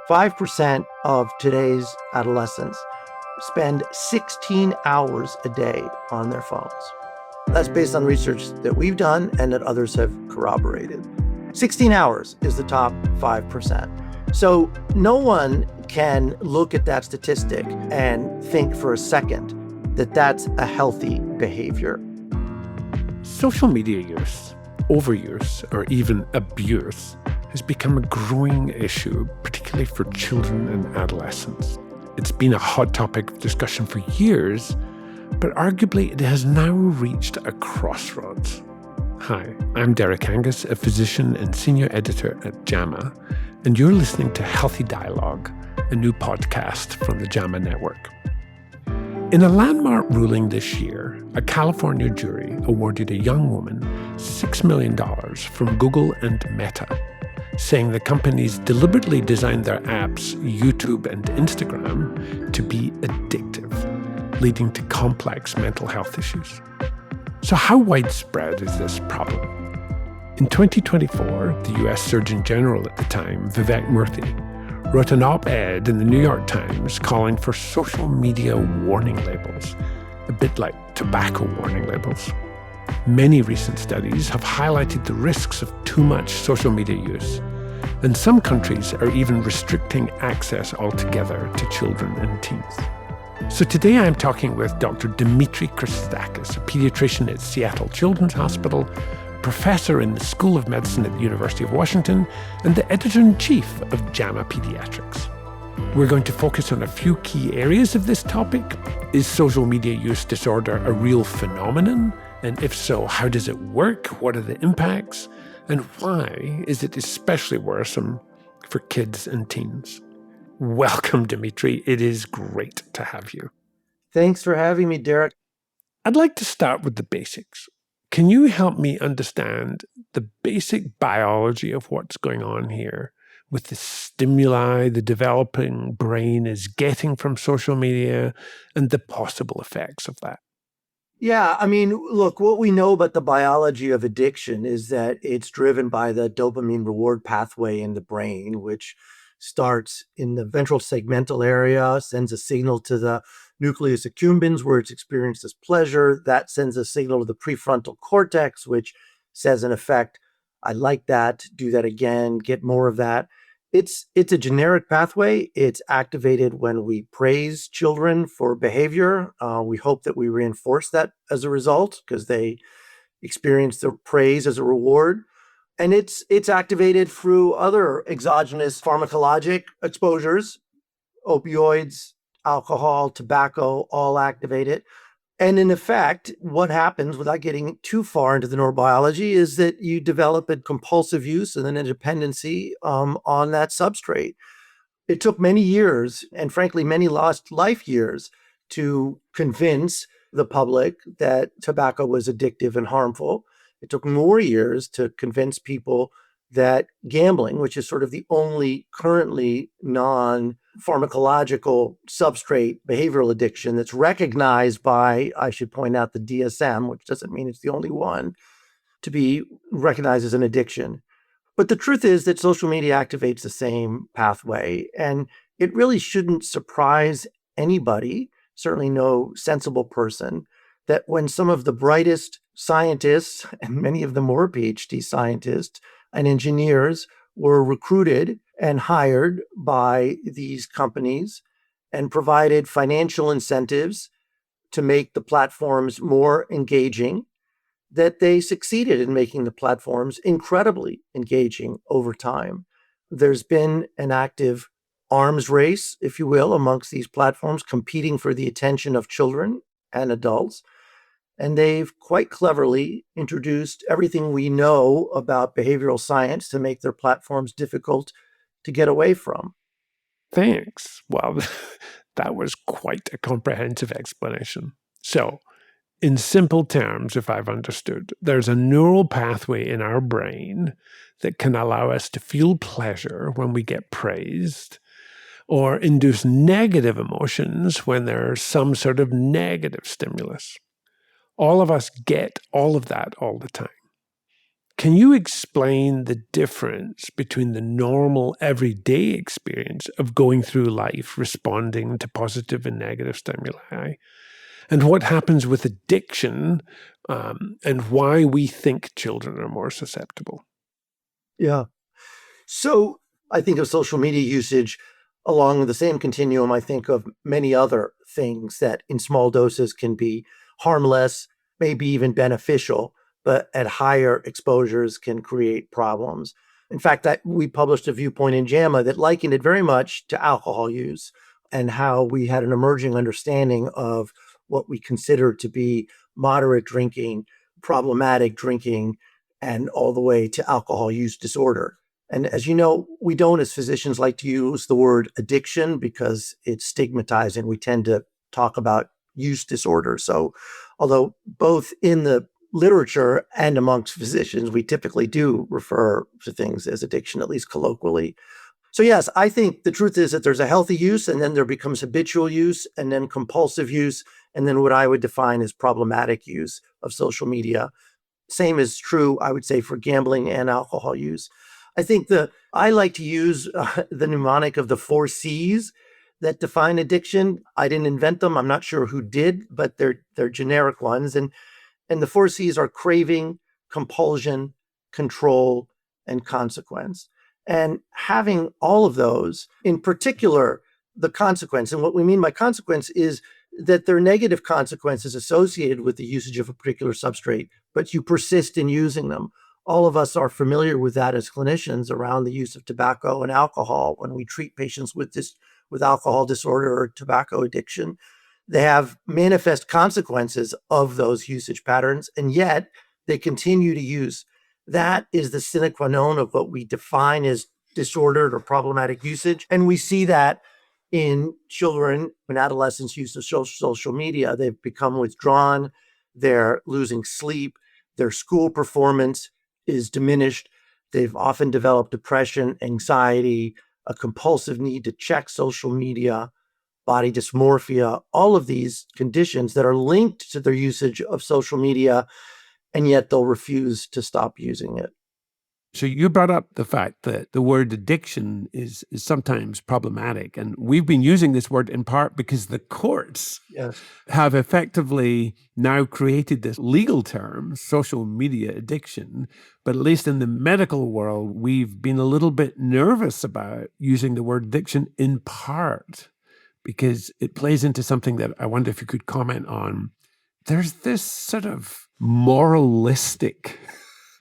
5% of today's adolescents spend 16 hours a day on their phones. That's based on research that we've done and that others have corroborated. 16 hours is the top 5%. So no one can look at that statistic and think for a second that that's a healthy behavior. Social media use, overuse, or even abuse has become a growing issue, particularly for children and adolescents. It's been a hot topic of discussion for years, but arguably it has now reached a crossroads. Hi, I'm Derek Angus, a physician and senior editor at JAMA, and you're listening to Healthy Dialogue, a new podcast from the JAMA network. In a landmark ruling this year, a California jury awarded a young woman $6 million from Google and Meta, saying the companies deliberately designed their apps, YouTube and Instagram, to be addictive, leading to complex mental health issues. So how widespread is this problem? In 2024, the US Surgeon General at the time, Vivek Murthy, wrote an op-ed in the New York Times calling for social media warning labels, a bit like tobacco warning labels. Many recent studies have highlighted the risks of too much social media use, and some countries are even restricting access altogether to children and teens. So today I'm talking with Dr. Dimitri Christakis, a pediatrician at Seattle Children's Hospital, professor in the School of Medicine at the University of Washington, and the editor-in-chief of JAMA Pediatrics. We're going to focus on a few key areas of this topic. Is social media use disorder a real phenomenon? And if so, how does it work? What are the impacts? And why is it especially worrisome for kids and teens? Welcome, Dimitri. It is great to have you. Thanks for having me, Derek. I'd like to start with the basics. Can you help me understand the basic biology of what's going on here with the stimuli the developing brain is getting from social media and the possible effects of that? Yeah, look, what we know about the biology of addiction is that it's driven by the dopamine reward pathway in the brain, which starts in the ventral segmental area, sends a signal to the nucleus accumbens where it's experienced as pleasure. That sends a signal to the prefrontal cortex, which says, in effect, I like that, do that again, get more of that. It's a generic pathway. It's activated when we praise children for behavior. We hope that we reinforce that as a result because they experience the praise as a reward. And it's activated through other exogenous pharmacologic exposures, opioids, alcohol, tobacco, all activate it. And in effect, what happens without getting too far into the neurobiology is that you develop a compulsive use and then a dependency on that substrate. It took many years, and frankly, many lost life years, to convince the public that tobacco was addictive and harmful. It took more years to convince people that gambling, which is sort of the only currently non-pharmacological substrate behavioral addiction that's recognized by, I should point out, the DSM, which doesn't mean it's the only one, to be recognized as an addiction. But the truth is that social media activates the same pathway, and it really shouldn't surprise anybody, certainly no sensible person, that when some of the brightest scientists, and many of them were PhD scientists and engineers, were recruited and hired by these companies and provided financial incentives to make the platforms more engaging, that they succeeded in making the platforms incredibly engaging over time. There's been an active arms race, if you will, amongst these platforms competing for the attention of children and adults. And they've quite cleverly introduced everything we know about behavioral science to make their platforms difficult to get away from. Thanks. Well, that was quite a comprehensive explanation. So, in simple terms, if I've understood, there's a neural pathway in our brain that can allow us to feel pleasure when we get praised, or induce negative emotions when there's some sort of negative stimulus. All of us get all of that all the time. Can you explain the difference between the normal everyday experience of going through life responding to positive and negative stimuli and what happens with addiction, and why we think children are more susceptible? Yeah. So I think of social media usage along the same continuum. I think of many other things that in small doses can be harmless, maybe even beneficial, but at higher exposures can create problems. In fact, we published a viewpoint in JAMA that likened it very much to alcohol use and how we had an emerging understanding of what we consider to be moderate drinking, problematic drinking, and all the way to alcohol use disorder. And as you know, we don't, as physicians, like to use the word addiction because it's stigmatizing. We tend to talk about use disorder. So, although both in the literature and amongst physicians, we typically do refer to things as addiction, at least colloquially. So, yes, I think the truth is that there's a healthy use, and then there becomes habitual use, and then compulsive use, and then what I would define as problematic use of social media. Same is true, I would say, for gambling and alcohol use. I like to use the mnemonic of the 4 C's that define addiction. I didn't invent them. I'm not sure who did, but they're generic ones. And the 4 C's are craving, compulsion, control, and consequence. And having all of those, in particular, the consequence, and what we mean by consequence is that there are negative consequences associated with the usage of a particular substrate, but you persist in using them. All of us are familiar with that as clinicians around the use of tobacco and alcohol when we treat patients with alcohol disorder or tobacco addiction. They have manifest consequences of those usage patterns, and yet they continue to use. That is the sine qua non of what we define as disordered or problematic usage. And we see that in children and adolescents' use of social media. They've become withdrawn, they're losing sleep, their school performance is diminished. They've often developed depression, anxiety, a compulsive need to check social media, body dysmorphia, all of these conditions that are linked to their usage of social media, and yet they'll refuse to stop using it. So you brought up the fact that the word addiction is sometimes problematic. And we've been using this word in part because the courts Yes. have effectively now created this legal term, social media addiction. But at least in the medical world, we've been a little bit nervous about using the word addiction in part because it plays into something that I wonder if you could comment on. There's this sort of moralistic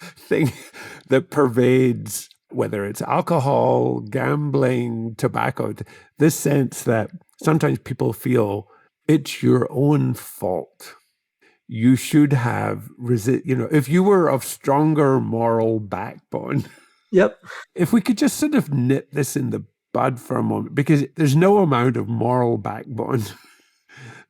thing that pervades whether it's alcohol, gambling, tobacco, this sense that sometimes people feel it's your own fault. You should have if you were of stronger moral backbone. Yep. If we could just sort of nip this in the bud for a moment, because there's no amount of moral backbone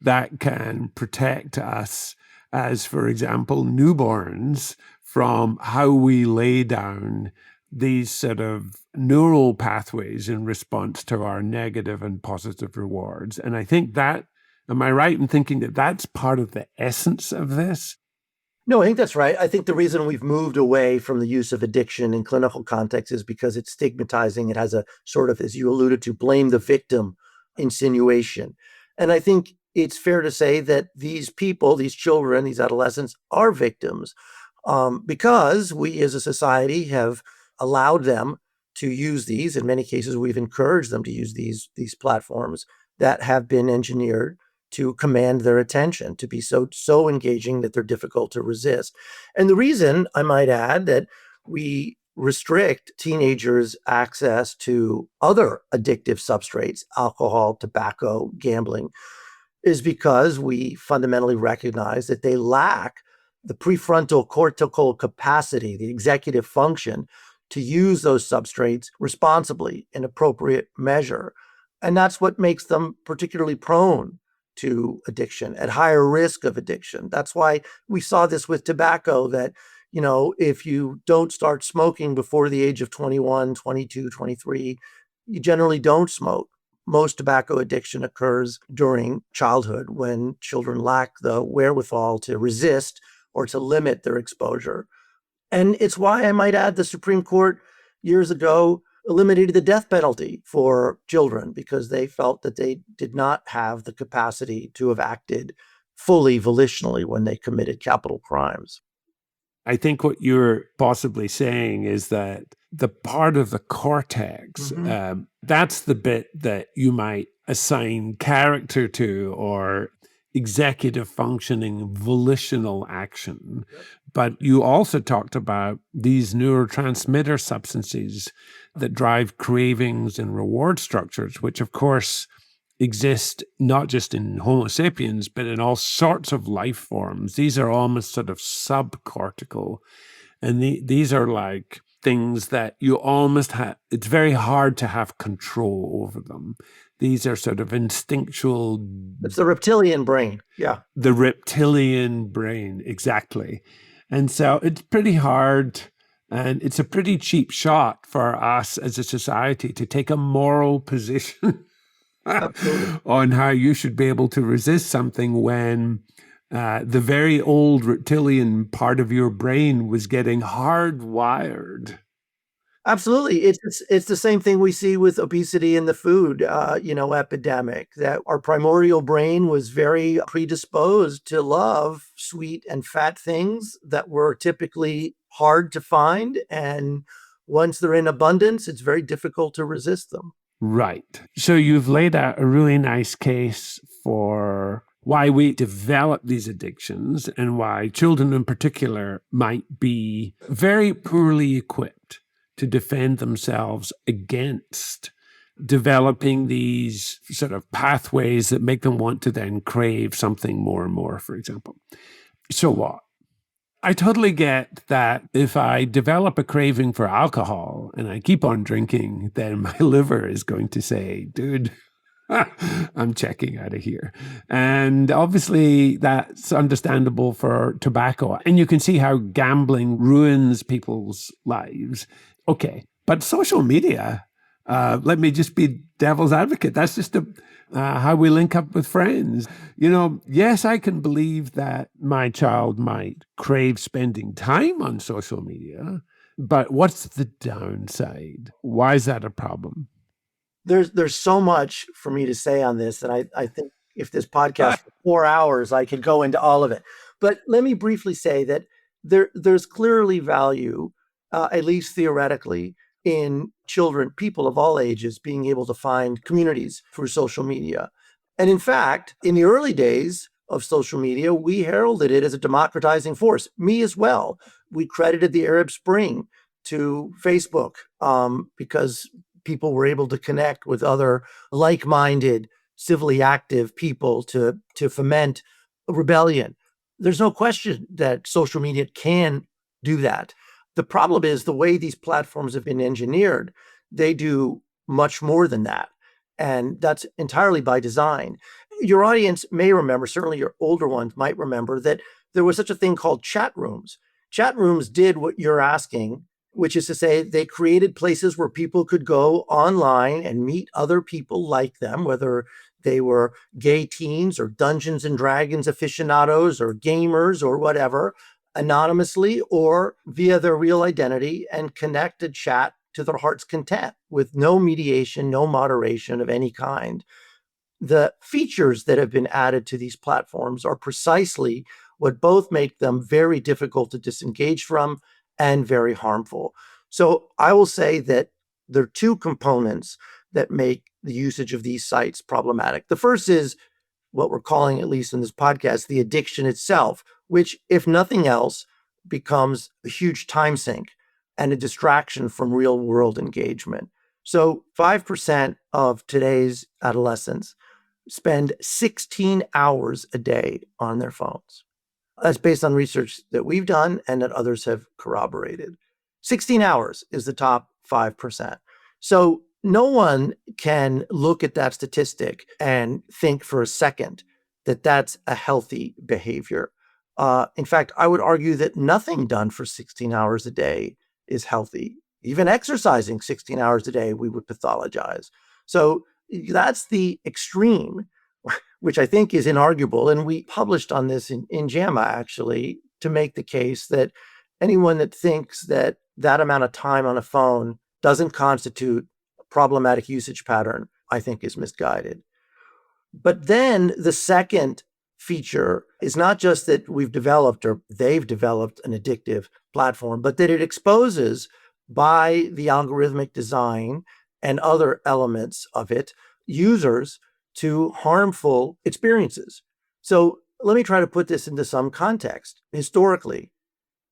that can protect us as, for example, newborns from how we lay down these sort of neural pathways in response to our negative and positive rewards. And I think that, am I right in thinking that that's part of the essence of this? No, I think that's right. I think the reason we've moved away from the use of addiction in clinical context is because it's stigmatizing. It has a sort of, as you alluded to, blame the victim insinuation. And I think it's fair to say that these people, these children, these adolescents are victims because we as a society have allowed them to use these. In many cases, we've encouraged them to use these platforms that have been engineered to command their attention, to be so engaging that they're difficult to resist. And the reason, I might add, that we restrict teenagers' access to other addictive substrates, alcohol, tobacco, gambling, is because we fundamentally recognize that they lack the prefrontal cortical capacity, the executive function, to use those substrates responsibly in appropriate measure. And that's what makes them particularly prone to addiction, at higher risk of addiction. That's why we saw this with tobacco that, if you don't start smoking before the age of 21, 22, 23, you generally don't smoke. Most tobacco addiction occurs during childhood when children lack the wherewithal to resist or to limit their exposure. And it's why I might add the Supreme Court years ago eliminated the death penalty for children because they felt that they did not have the capacity to have acted fully volitionally when they committed capital crimes. I think what you're possibly saying is that the part of the cortex, Mm-hmm. that's the bit that you might assign character to or executive functioning, volitional action. Yep. But you also talked about these neurotransmitter substances that drive cravings and reward structures, which, of course, exist not just in Homo sapiens, but in all sorts of life forms. These are almost sort of subcortical. And these are like things that you almost have, it's very hard to have control over them. These are sort of instinctual. It's the reptilian brain. Yeah. The reptilian brain, exactly. And so it's pretty hard. And it's a pretty cheap shot for us as a society to take a moral position Absolutely. on how you should be able to resist something when the very old reptilian part of your brain was getting hardwired. Absolutely. It's the same thing we see with obesity and the food, epidemic, that our primordial brain was very predisposed to love sweet and fat things that were typically hard to find. And once they're in abundance, it's very difficult to resist them. Right. So you've laid out a really nice case for why we develop these addictions and why children in particular might be very poorly equipped to defend themselves against developing these sort of pathways that make them want to then crave something more and more, for example. So what? I totally get that if I develop a craving for alcohol and I keep on drinking, then my liver is going to say, dude, I'm checking out of here. And obviously, that's understandable for tobacco. And you can see how gambling ruins people's lives. Okay. But social media, let me just be devil's advocate. That's just how we link up with friends. Yes, I can believe that my child might crave spending time on social media, but what's the downside? Why is that a problem? There's so much for me to say on this, and I think if this podcast for 4 hours, I could go into all of it. But let me briefly say that there's clearly value, at least theoretically, in children, people of all ages, being able to find communities through social media. And in fact, in the early days of social media, we heralded it as a democratizing force. Me as well. We credited the Arab Spring to Facebook because people were able to connect with other like-minded, civilly active people to foment rebellion. There's no question that social media can do that. The problem is the way these platforms have been engineered, they do much more than that. And that's entirely by design. Your audience may remember, certainly your older ones might remember, that there was such a thing called chat rooms. Chat rooms did what you're asking, which is to say they created places where people could go online and meet other people like them, whether they were gay teens or Dungeons and Dragons aficionados or gamers or whatever, anonymously or via their real identity, and connect and chat to their heart's content with no mediation, no moderation of any kind. The features that have been added to these platforms are precisely what both make them very difficult to disengage from and very harmful. So I will say that there are two components that make the usage of these sites problematic. The first is what we're calling, at least in this podcast, the addiction itself, which, if nothing else, becomes a huge time sink and a distraction from real world engagement. So 5% of today's adolescents spend 16 hours a day on their phones. That's based on research that we've done and that others have corroborated. 16 hours is the top 5%. So no one can look at that statistic and think for a second that that's a healthy behavior. In fact, I would argue that nothing done for 16 hours a day is healthy. Even exercising 16 hours a day, we would pathologize. So that's the extreme, which I think is inarguable. And we published on this in JAMA, actually, to make the case that Anyone that thinks that that amount of time on a phone doesn't constitute a problematic usage pattern, I think is misguided. But then the second feature is not just that we've developed or they've developed an addictive platform, but that it exposes by the algorithmic design and other elements of it users to harmful experiences. So let me try to put this into some context. Historically,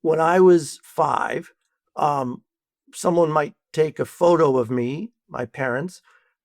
when I was 5, um, someone might take a photo of me, my parents,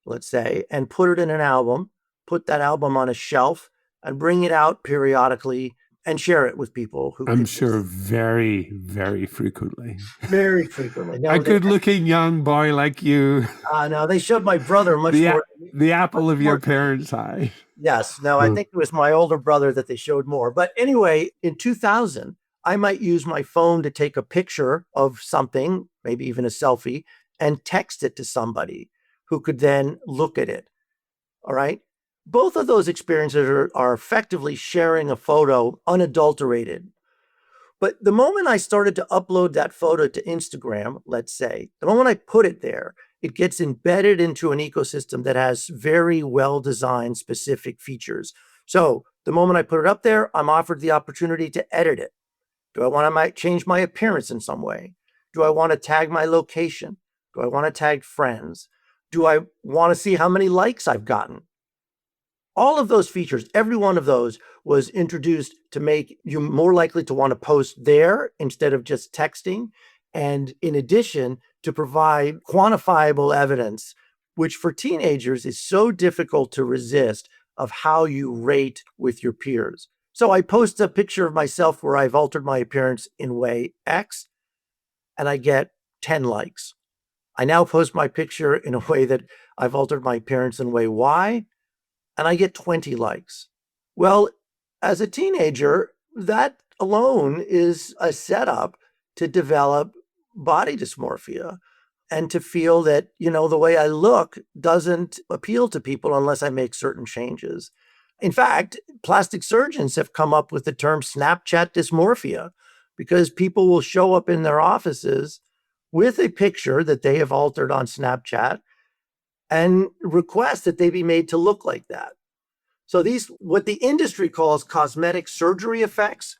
let's say, and put it in an album, put that album on a shelf, and bring it out periodically and share it with people who I'm could sure very, very frequently. very frequently. A No, they good-looking young boy like you, no, they showed my brother much the more, the much apple of your more. parents' eye. Yes, no, I think it was my older brother that they showed more. But anyway, in 2000, I might use my phone to take a picture of something, maybe even a selfie, and text it to somebody who could then look at it. All right. Both of those experiences are effectively sharing a photo unadulterated. But the moment I started to upload that photo to Instagram, let's say, the moment I put it there, it gets embedded into an ecosystem that has very well designed specific features. So the moment I put it up there, I'm offered the opportunity to edit it. Do I want to might change my appearance in some way? Do I want to tag my location? Do I want to tag friends? Do I want to see how many likes I've gotten? All of those features, every one of those was introduced to make you more likely to want to post there instead of just texting. And in addition, to provide quantifiable evidence, which for teenagers is so difficult to resist, of how you rate with your peers. So I post a picture of myself where I've altered my appearance in way X and I get 10 likes. I now post my picture in a way that I've altered my appearance in way Y and I get 20 likes. Well, as a teenager, that alone is a setup to develop body dysmorphia and to feel that, the way I look doesn't appeal to people unless I make certain changes. In fact, plastic surgeons have come up with the term Snapchat dysmorphia because people will show up in their offices with a picture that they have altered on Snapchat and request that they be made to look like that. So these, what the industry calls cosmetic surgery effects,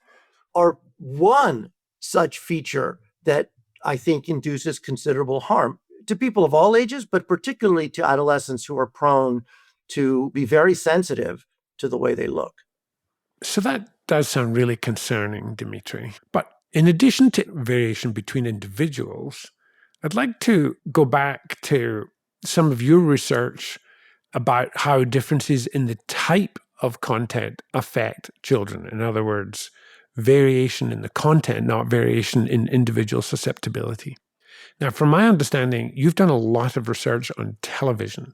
are one such feature that I think induces considerable harm to people of all ages, but particularly to adolescents who are prone to be very sensitive to the way they look. So that does sound really concerning, Dimitri. But in addition to variation between individuals, I'd like to go back to some of your research about how differences in the type of content affect children. In other words, variation in the content, not variation in individual susceptibility. Now, from my understanding, you've done a lot of research on television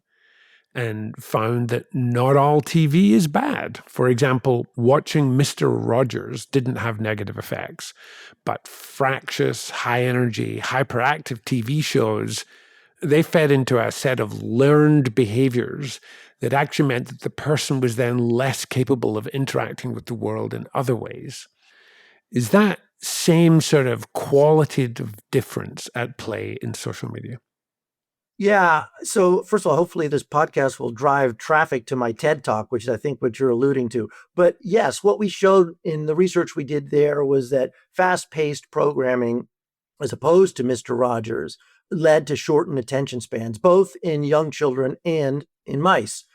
and found that not all TV is bad. For example, watching Mr. Rogers didn't have negative effects, but fractious, high energy, hyperactive TV shows, they fed into a set of learned behaviors that actually meant that the person was then less capable of interacting with the world in other ways. Is that same sort of qualitative difference at play in social media? Yeah. So first of all, hopefully this podcast will drive traffic to my TED Talk, which is, I think, what you're alluding to. But yes, what we showed in the research we did there was that fast-paced programming, as opposed to Mr. Rogers, led to shortened attention spans, both in young children and in mice,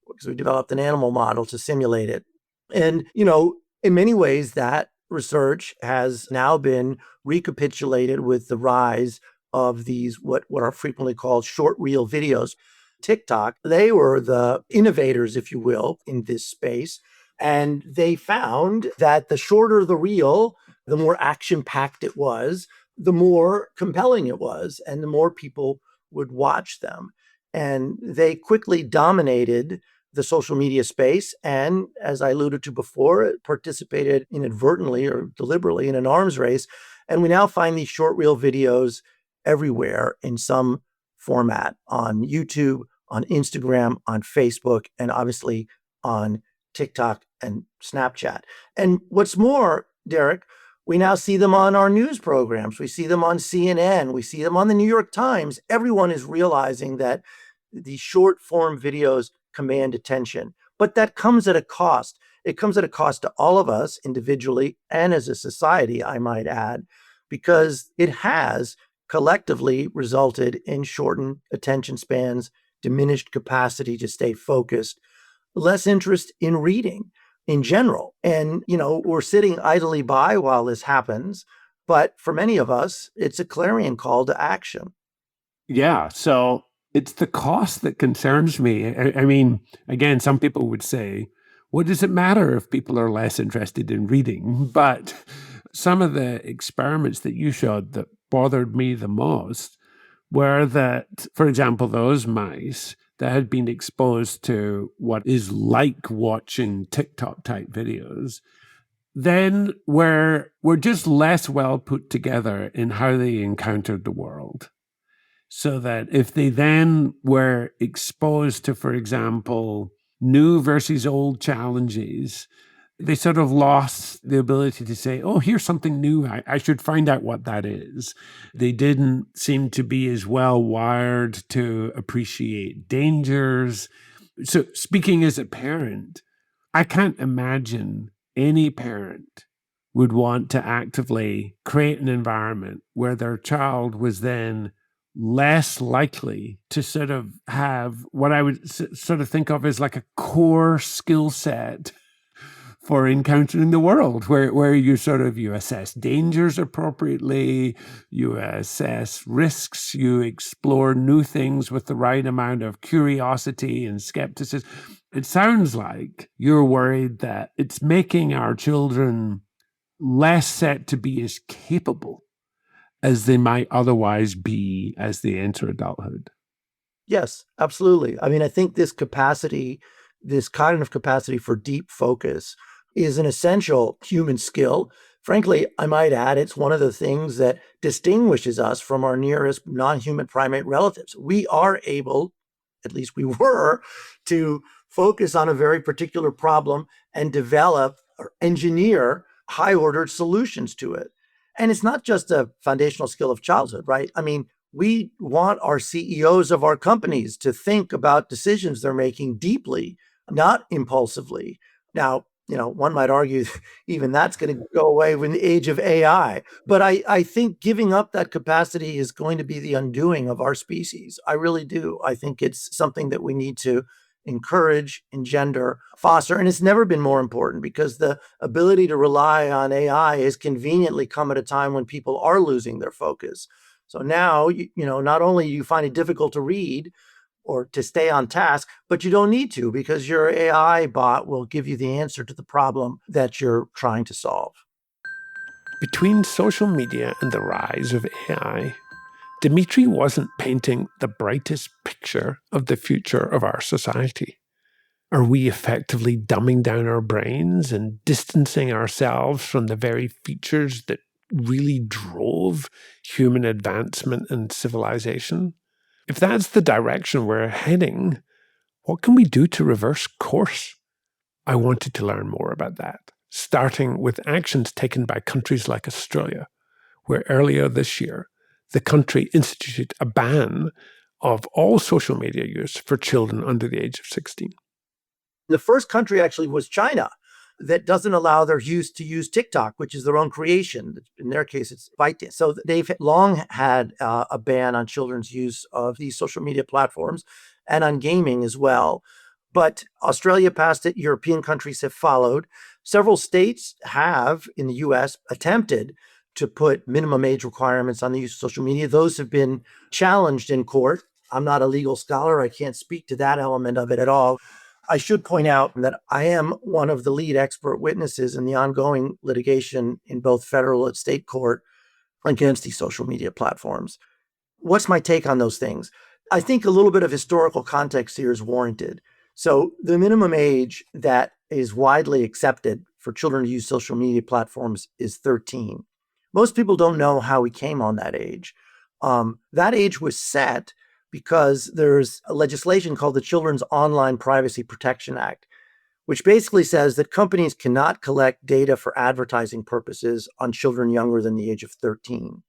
because we developed an animal model to simulate it. And, in many ways, that research has now been recapitulated with the rise of these, what are frequently called short reel videos. TikTok, they were the innovators, if you will, in this space. And they found that the shorter the reel, the more action packed it was, the more compelling it was, and the more people would watch them. And they quickly dominated the social media space. And as I alluded to before, it participated inadvertently or deliberately in an arms race. And we now find these short reel videos everywhere in some format on YouTube, on Instagram, on Facebook, and obviously on TikTok and Snapchat. And what's more, Derek, We now see them on our news programs. We see them on CNN. We see them on the New York Times. Everyone is realizing that these short form videos command attention, but that comes at a cost. It comes at a cost to all of us individually and as a society, I might add, because it has collectively resulted in shortened attention spans, diminished capacity to stay focused, less interest in reading in general. And, we're sitting idly by while this happens. But for many of us, it's a clarion call to action. Yeah. So it's the cost that concerns me. I mean, again, some people would say, what does it matter if people are less interested in reading? But some of the experiments that you showed that bothered me the most were that, for example, those mice that had been exposed to what is like watching TikTok type videos then were just less well put together in how they encountered the world. So that if they then were exposed to, for example, new versus old challenges, they sort of lost the ability to say, oh, here's something new. I should find out what that is. They didn't seem to be as well wired to appreciate dangers. So, speaking as a parent, I can't imagine any parent would want to actively create an environment where their child was then less likely to sort of have what I would sort of think of as like a core skill set for encountering the world, where you assess dangers appropriately, you assess risks, you explore new things with the right amount of curiosity and skepticism. It sounds like you're worried that it's making our children less set to be as capable as they might otherwise be as they enter adulthood. Yes, absolutely. I mean, I think this cognitive capacity for deep focus is an essential human skill. Frankly, I might add, it's one of the things that distinguishes us from our nearest non human primate relatives. We are able, at least we were, to focus on a very particular problem and develop or engineer high ordered solutions to it. And it's not just a foundational skill of childhood, right? I mean, we want our CEOs of our companies to think about decisions they're making deeply, not impulsively. Now, one might argue even that's going to go away with the age of AI. But I think giving up that capacity is going to be the undoing of our species. I really do. I think it's something that we need to encourage, engender, foster. And it's never been more important because the ability to rely on AI has conveniently come at a time when people are losing their focus. So now, not only you find it difficult to read or to stay on task, but you don't need to because your AI bot will give you the answer to the problem that you're trying to solve. Between social media and the rise of AI, Dmitry wasn't painting the brightest picture of the future of our society. Are we effectively dumbing down our brains and distancing ourselves from the very features that really drove human advancement and civilization? If that's the direction we're heading, what can we do to reverse course? I wanted to learn more about that, starting with actions taken by countries like Australia, where earlier this year, the country instituted a ban of all social media use for children under the age of 16. The first country actually was China that doesn't allow their youth to use TikTok, which is their own creation. In their case, it's ByteDance. So they've long had a ban on children's use of these social media platforms and on gaming as well. But Australia passed it. European countries have followed. Several states have, in the US, attempted to put minimum age requirements on the use of social media. Those have been challenged in court. I'm not a legal scholar. I can't speak to that element of it at all. I should point out that I am one of the lead expert witnesses in the ongoing litigation in both federal and state court against these social media platforms. What's my take on those things? I think a little bit of historical context here is warranted. So the minimum age that is widely accepted for children to use social media platforms is 13. Most people don't know how we came on that age. That age was set because there's a legislation called the Children's Online Privacy Protection Act, which basically says that companies cannot collect data for advertising purposes on children younger than the age of 13.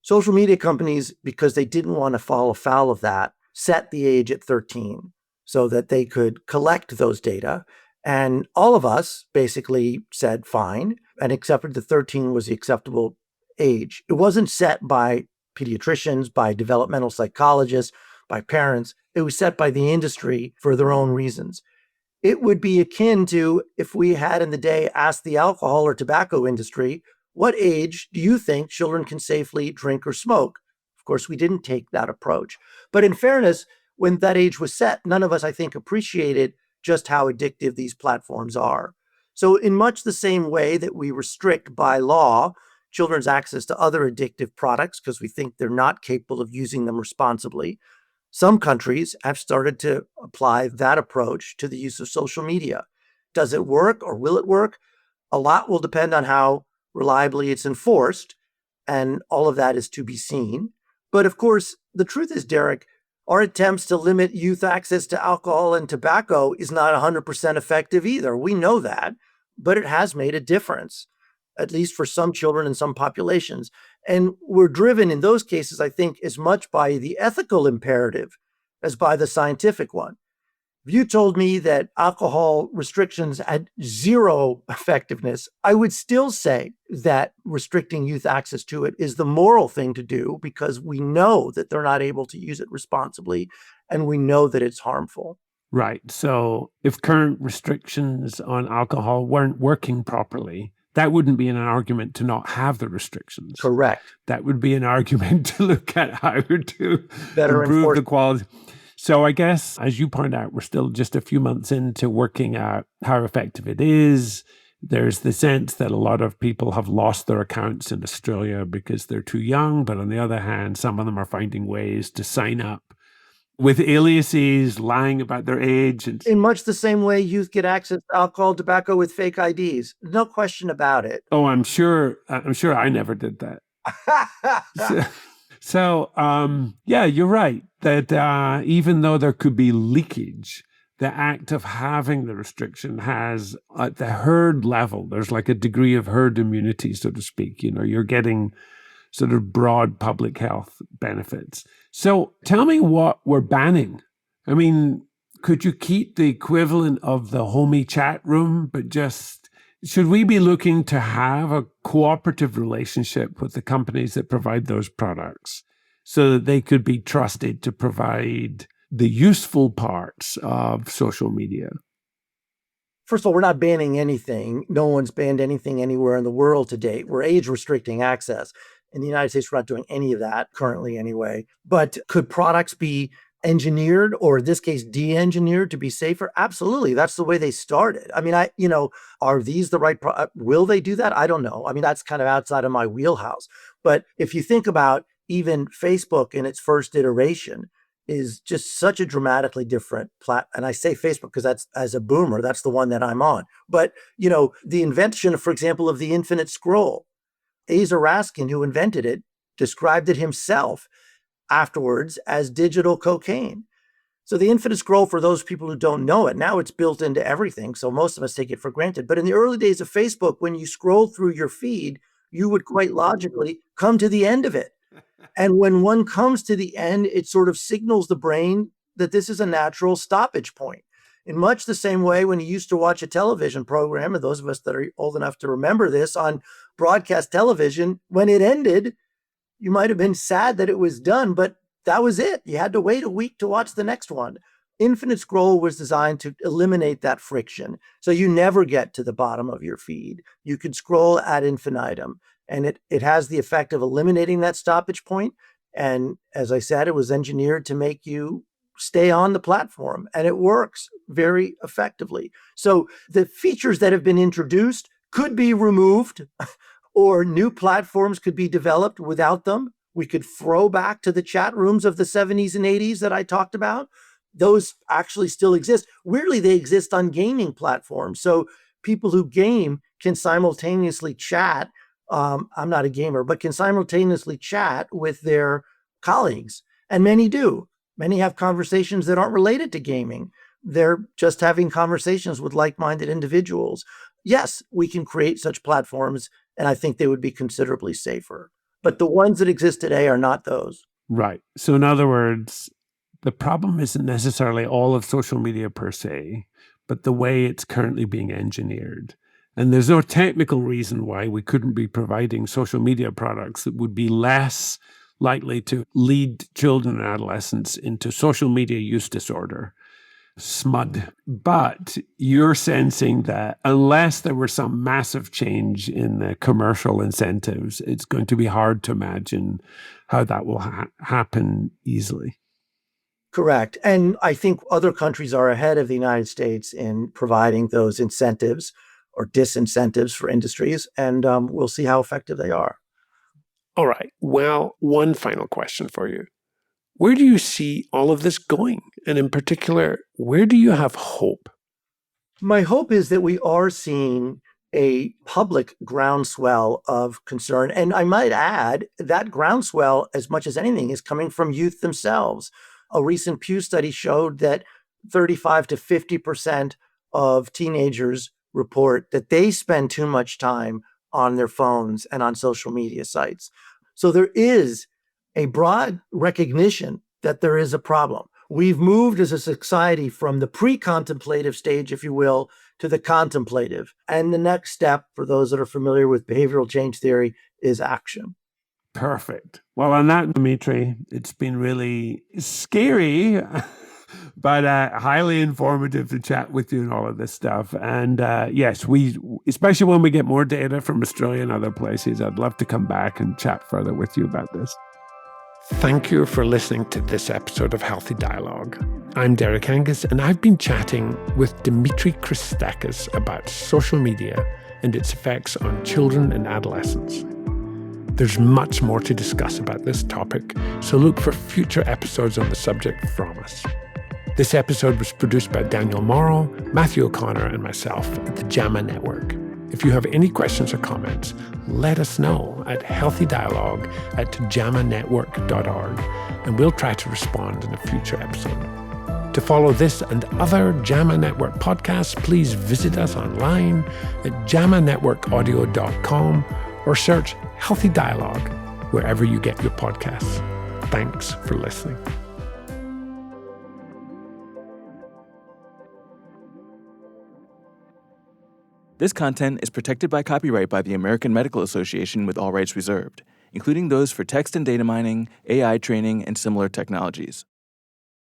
Social media companies, because they didn't want to fall afoul of that, set the age at 13 so that they could collect those data. And all of us basically said fine and accepted that 13 was the acceptable age. It wasn't set by pediatricians, by developmental psychologists, by parents. It was set by the industry for their own reasons. It would be akin to if we had in the day asked the alcohol or tobacco industry, what age do you think children can safely drink or smoke? Of course, we didn't take that approach. But in fairness, when that age was set, none of us, I think, appreciated just how addictive these platforms are. So, in much the same way that we restrict by law children's access to other addictive products because we think they're not capable of using them responsibly, some countries have started to apply that approach to the use of social media. Does it work or will it work? A lot will depend on how reliably it's enforced, and all of that is to be seen. But of course, the truth is, Derek, our attempts to limit youth access to alcohol and tobacco is not 100% effective either. We know that, but it has made a difference, at least for some children and some populations. And we're driven in those cases, I think, as much by the ethical imperative as by the scientific one. If you told me that alcohol restrictions had zero effectiveness, I would still say that restricting youth access to it is the moral thing to do because we know that they're not able to use it responsibly and we know that it's harmful. Right. So if current restrictions on alcohol weren't working properly, that wouldn't be an argument to not have the restrictions. Correct. That would be an argument to look at how to Better improve the quality. So I guess, as you point out, we're still just a few months into working out how effective it is. There's the sense that a lot of people have lost their accounts in Australia because they're too young. But on the other hand, some of them are finding ways to sign up with aliases, lying about their age. And in much the same way youth get access to alcohol, tobacco with fake IDs. No question about it. Oh, I'm sure I never did that. So, yeah, you're right that even though there could be leakage, the act of having the restriction has at the herd level, there's like a degree of herd immunity, so to speak. You know, you're getting sort of broad public health benefits. So tell me what we're banning. I mean, could you keep the equivalent of the homie chat room, but just should we be looking to have a cooperative relationship with the companies that provide those products so that they could be trusted to provide the useful parts of social media? First of all, we're not banning anything. No one's banned anything anywhere in the world to date. We're age restricting access. In the United States, we're not doing any of that currently anyway. But could products be engineered, or in this case, de-engineered to be safer? Absolutely. That's the way they started. I mean, are these the right will they do that? I don't know. I mean, that's kind of outside of my wheelhouse. But if you think about even Facebook in its first iteration is just such a dramatically different and I say Facebook because that's, as a boomer, that's the one that I'm on. But, the invention, for example, of the infinite scroll, Asa Raskin, who invented it, described it himself afterwards as digital cocaine. So the infinite scroll, for those people who don't know it, now it's built into everything. So most of us take it for granted. But in the early days of Facebook, when you scroll through your feed, you would quite logically come to the end of it. And when one comes to the end, it sort of signals the brain that this is a natural stoppage point. In much the same way when you used to watch a television program, and those of us that are old enough to remember this on broadcast television, when it ended, you might have been sad that it was done, but that was it. You had to wait a week to watch the next one. Infinite Scroll was designed to eliminate that friction. So you never get to the bottom of your feed. You could scroll ad infinitum, and it has the effect of eliminating that stoppage point. And as I said, it was engineered to make you stay on the platform, and it works very effectively. So the features that have been introduced could be removed or new platforms could be developed without them. We could throw back to the chat rooms of the 70s and 80s that I talked about. Those actually still exist. Weirdly, they exist on gaming platforms. So people who game can simultaneously chat. I'm not a gamer, but can simultaneously chat with their colleagues. And many do. Many have conversations that aren't related to gaming, they're just having conversations with like-minded individuals. Yes, we can create such platforms, and I think they would be considerably safer. But the ones that exist today are not those. Right. So in other words, the problem isn't necessarily all of social media per se, but the way it's currently being engineered. And there's no technical reason why we couldn't be providing social media products that would be less likely to lead children and adolescents into social media use disorder, SMUD. But you're sensing that unless there were some massive change in the commercial incentives, it's going to be hard to imagine how that will happen easily. Correct. And I think other countries are ahead of the United States in providing those incentives or disincentives for industries, and we'll see how effective they are. All right. Well, one final question for you. Where do you see all of this going? And in particular, where do you have hope? My hope is that we are seeing a public groundswell of concern. And I might add that groundswell, as much as anything, is coming from youth themselves. A recent Pew study showed that 35 to 50% of teenagers report that they spend too much time on their phones and on social media sites. So there is a broad recognition that there is a problem. We've moved as a society from the pre-contemplative stage, if you will, to the contemplative. And the next step, for those that are familiar with behavioral change theory, is action. Perfect. Well, on that, Dimitri, it's been really scary, but highly informative to chat with you and all of this stuff. And yes, especially when we get more data from Australia and other places, I'd love to come back and chat further with you about this. Thank you for listening to this episode of Healthy Dialogue. I'm Derek Angus, and I've been chatting with Dimitri Christakis about social media and its effects on children and adolescents. There's much more to discuss about this topic, so look for future episodes on the subject from us. This episode was produced by Daniel Morrow, Matthew O'Connor, and myself at the JAMA Network. If you have any questions or comments, let us know at healthydialogue@jamanetwork.org, and we'll try to respond in a future episode. To follow this and other JAMA Network podcasts, please visit us online at jamanetworkaudio.com or search Healthy Dialogue wherever you get your podcasts. Thanks for listening. This content is protected by copyright by the American Medical Association with all rights reserved, including those for text and data mining, AI training, and similar technologies.